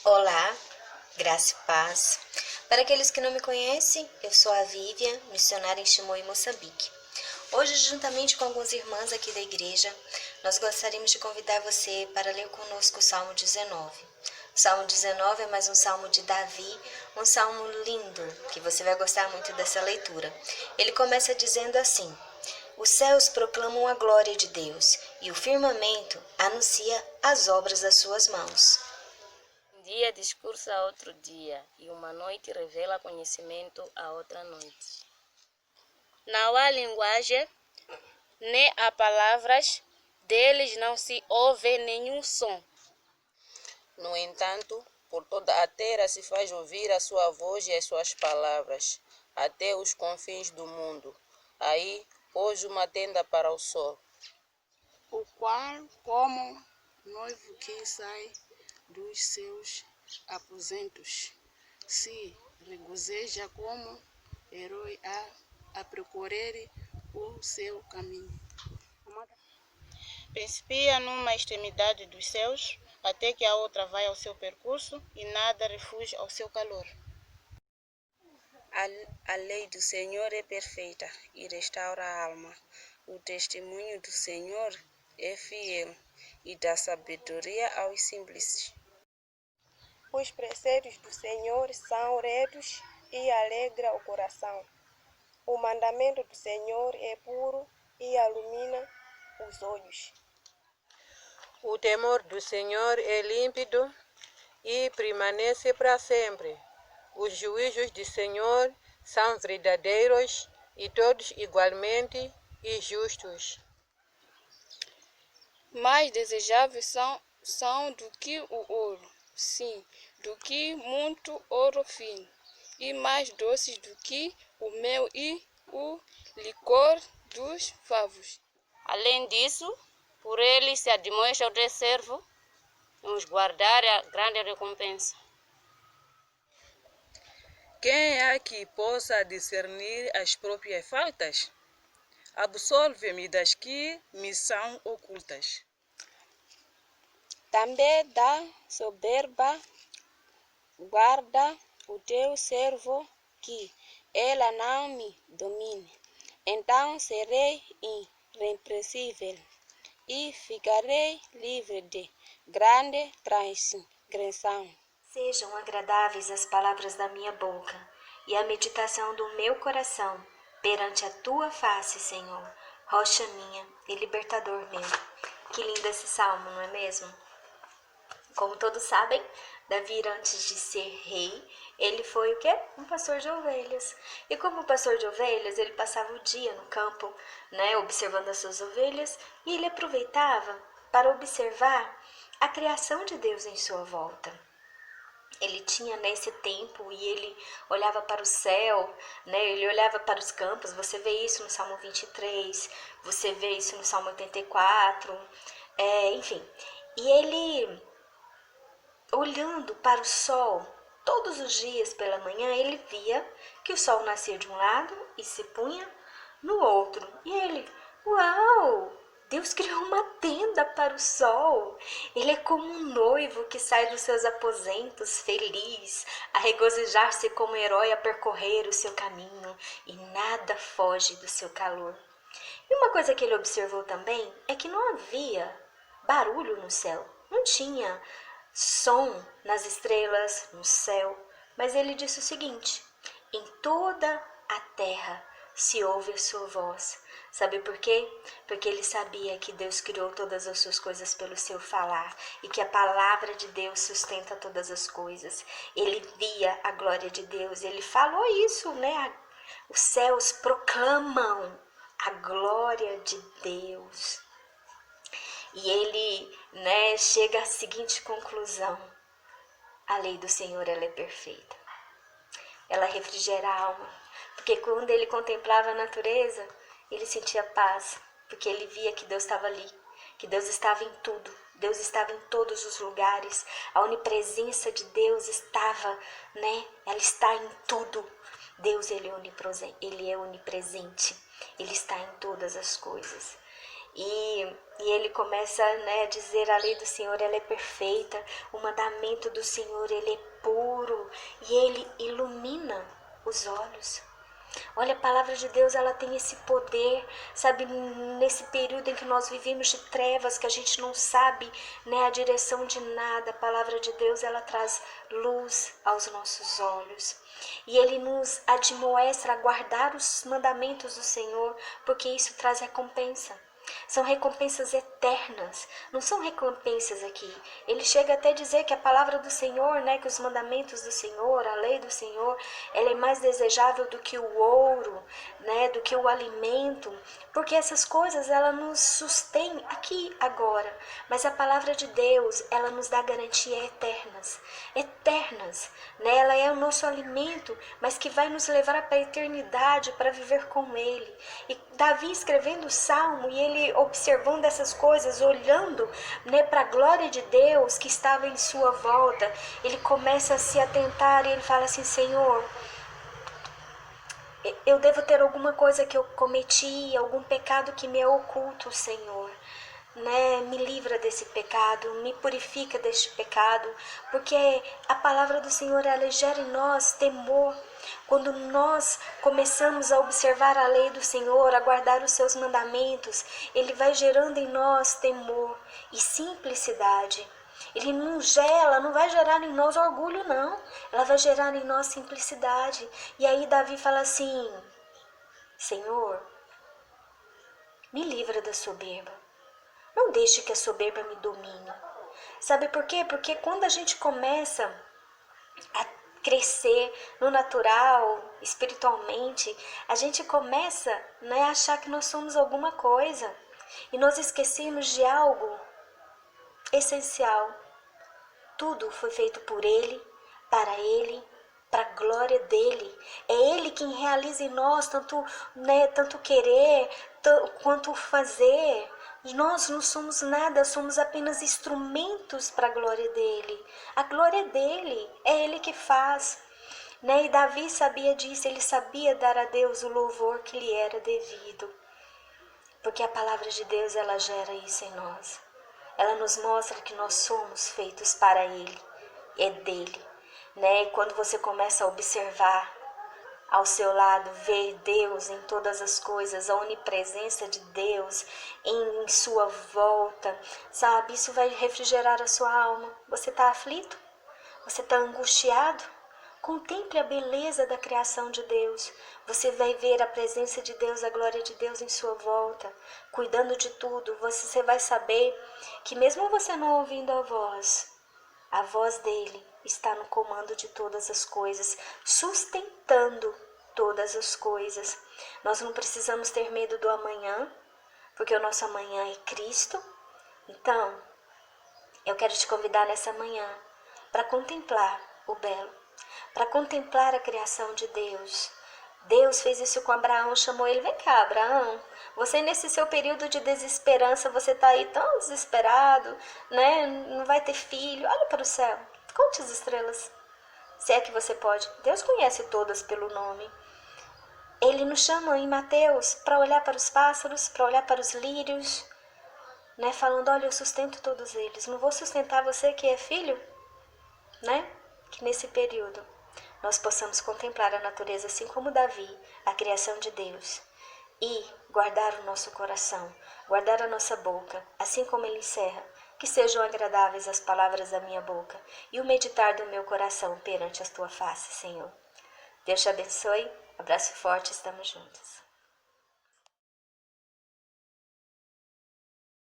Olá, graça e paz. Para aqueles que não me conhecem, eu sou a Vivian, missionária em Chimoio, Moçambique. Hoje, juntamente com algumas irmãs aqui da igreja, nós gostaríamos de convidar você para ler conosco o Salmo 19. O Salmo 19 é mais um salmo de Davi, um salmo lindo, que você vai gostar muito dessa leitura. Ele começa dizendo assim: os céus proclamam a glória de Deus, e o firmamento anuncia as obras das suas mãos. Um dia discursa a outro dia, e uma noite revela conhecimento a outra noite. Não há linguagem, nem há palavras, deles não se ouve nenhum som. No entanto, por toda a terra se faz ouvir a sua voz e as suas palavras, até os confins do mundo. Aí pôs uma tenda para o sol, o qual, como noivo que sai dos seus aposentos, se regozija como herói a percorrer o seu caminho. Principia numa extremidade dos céus, até que a outra vai ao seu percurso, e nada refuge ao seu calor. A lei do Senhor é perfeita e restaura a alma. O testemunho do Senhor é fiel e dá sabedoria aos simples. Os preceitos do Senhor são retos e alegra o coração. O mandamento do Senhor é puro e ilumina os olhos. O temor do Senhor é límpido e permanece para sempre. Os juízos do Senhor são verdadeiros e todos igualmente justos. Mais desejáveis são do que o ouro, sim, do que muito ouro fino, e mais doces do que o mel e o licor dos favos. Além disso, por ele se admoesta o teu servo, nos guardar a grande recompensa. Quem há que possa discernir as próprias faltas? Absolve-me das que me são ocultas. Também da soberba guarda o teu servo, que ela não me domine. Então serei irrepreensível e ficarei livre de grande transgressão. Sejam agradáveis as palavras da minha boca e a meditação do meu coração perante a tua face, Senhor, rocha minha e libertador meu. Que lindo esse salmo, não é mesmo? Como todos sabem, Davi, antes de ser rei, ele foi o quê? Um pastor de ovelhas. E como pastor de ovelhas, ele passava o dia no campo, observando as suas ovelhas, e ele aproveitava para observar a criação de Deus em sua volta. Ele tinha nesse tempo e ele olhava para o céu, ele olhava para os campos. Você vê isso no Salmo 23, você vê isso no Salmo 84, enfim. E ele, olhando para o sol, todos os dias pela manhã, ele via que o sol nascia de um lado e se punha no outro. E ele, uau! Deus criou uma tenda para o sol. Ele é como um noivo que sai dos seus aposentos feliz, a regozijar-se como herói a percorrer o seu caminho, e nada foge do seu calor. E uma coisa que ele observou também é que não havia barulho no céu, não tinha som nas estrelas, no céu, mas ele disse o seguinte: em toda a terra se ouve a sua voz. Sabe por quê? Porque ele sabia que Deus criou todas as suas coisas pelo seu falar e que a palavra de Deus sustenta todas as coisas. Ele via a glória de Deus, ele falou isso, Os céus proclamam a glória de Deus. E ele, chega à seguinte conclusão: a lei do Senhor, ela é perfeita. Ela refrigera a alma, porque quando ele contemplava a natureza, ele sentia paz, porque ele via que Deus estava ali, que Deus estava em tudo, Deus estava em todos os lugares, a onipresença de Deus estava, ela está em tudo. Deus, ele é onipresente, ele está em todas as coisas. E ele começa, né, a dizer: a lei do Senhor, ela é perfeita, o mandamento do Senhor, ele é puro, e ele ilumina os olhos. Olha, a palavra de Deus, ela tem esse poder, sabe, nesse período em que nós vivemos de trevas, que a gente não sabe, né, a direção de nada. A palavra de Deus, ela traz luz aos nossos olhos. E ele nos admoesta a guardar os mandamentos do Senhor, porque isso traz recompensa. São recompensas eternas, não são recompensas aqui. Ele chega até a dizer que a palavra do Senhor, né, que os mandamentos do Senhor, a lei do Senhor, ela é mais desejável do que o ouro, né, do que o alimento, porque essas coisas ela nos sustém aqui agora, mas a palavra de Deus, ela nos dá garantia eternas, né? Ela é o nosso alimento, mas que vai nos levar para a eternidade, para viver com Ele. E Davi escrevendo o Salmo, e ele observando essas coisas, olhando, né, para a glória de Deus que estava em sua volta, ele começa a se atentar e ele fala assim: Senhor, eu devo ter alguma coisa que eu cometi, algum pecado que me é oculto, Senhor. Né, me livra desse pecado, me purifica deste pecado, porque a palavra do Senhor, ela gera em nós temor. Quando nós começamos a observar a lei do Senhor, a guardar os seus mandamentos, ele vai gerando em nós temor e simplicidade. Ele não vai gerar em nós orgulho, não. Ela vai gerar em nós simplicidade. E aí Davi fala assim: Senhor, me livra da soberba. Não deixe que a soberba me domine. Sabe por quê? Porque quando a gente começa a crescer no natural, espiritualmente, a gente começa, né, a achar que nós somos alguma coisa. E nós esquecemos de algo essencial. Tudo foi feito por Ele, para a glória dEle. É Ele quem realiza em nós tanto querer quanto fazer. Nós não somos nada, somos apenas instrumentos para a glória dEle. A glória dEle, é Ele que faz. Né? E Davi sabia disso, ele sabia dar a Deus o louvor que lhe era devido. Porque a palavra de Deus, ela gera isso em nós. Ela nos mostra que nós somos feitos para Ele, é dEle. Né? E quando você começa a observar ao seu lado, ver Deus em todas as coisas, a onipresença de Deus em sua volta, sabe? Isso vai refrigerar a sua alma. Você está aflito? Você está angustiado? Contemple a beleza da criação de Deus. Você vai ver a presença de Deus, a glória de Deus em sua volta, cuidando de tudo. Você vai saber que mesmo você não ouvindo a voz dele está no comando de todas as coisas, sustentando todas as coisas. Nós não precisamos ter medo do amanhã, porque o nosso amanhã é Cristo. Então, eu quero te convidar nessa manhã para contemplar o belo, para contemplar a criação de Deus. Deus fez isso com Abraão, chamou ele: vem cá, Abraão, você nesse seu período de desesperança, você está aí tão desesperado, né? Não vai ter filho, olha para o céu, conte as estrelas, se é que você pode. Deus conhece todas pelo nome. Ele nos chama em Mateus para olhar para os pássaros, para olhar para os lírios, né? Falando: olha, eu sustento todos eles, não vou sustentar você que é filho, né? Que nesse período nós possamos contemplar a natureza, assim como Davi, a criação de Deus, e guardar o nosso coração, guardar a nossa boca, assim como ele encerra: que sejam agradáveis as palavras da minha boca e o meditar do meu coração perante a tua face, Senhor. Deus te abençoe, abraço forte, estamos juntos.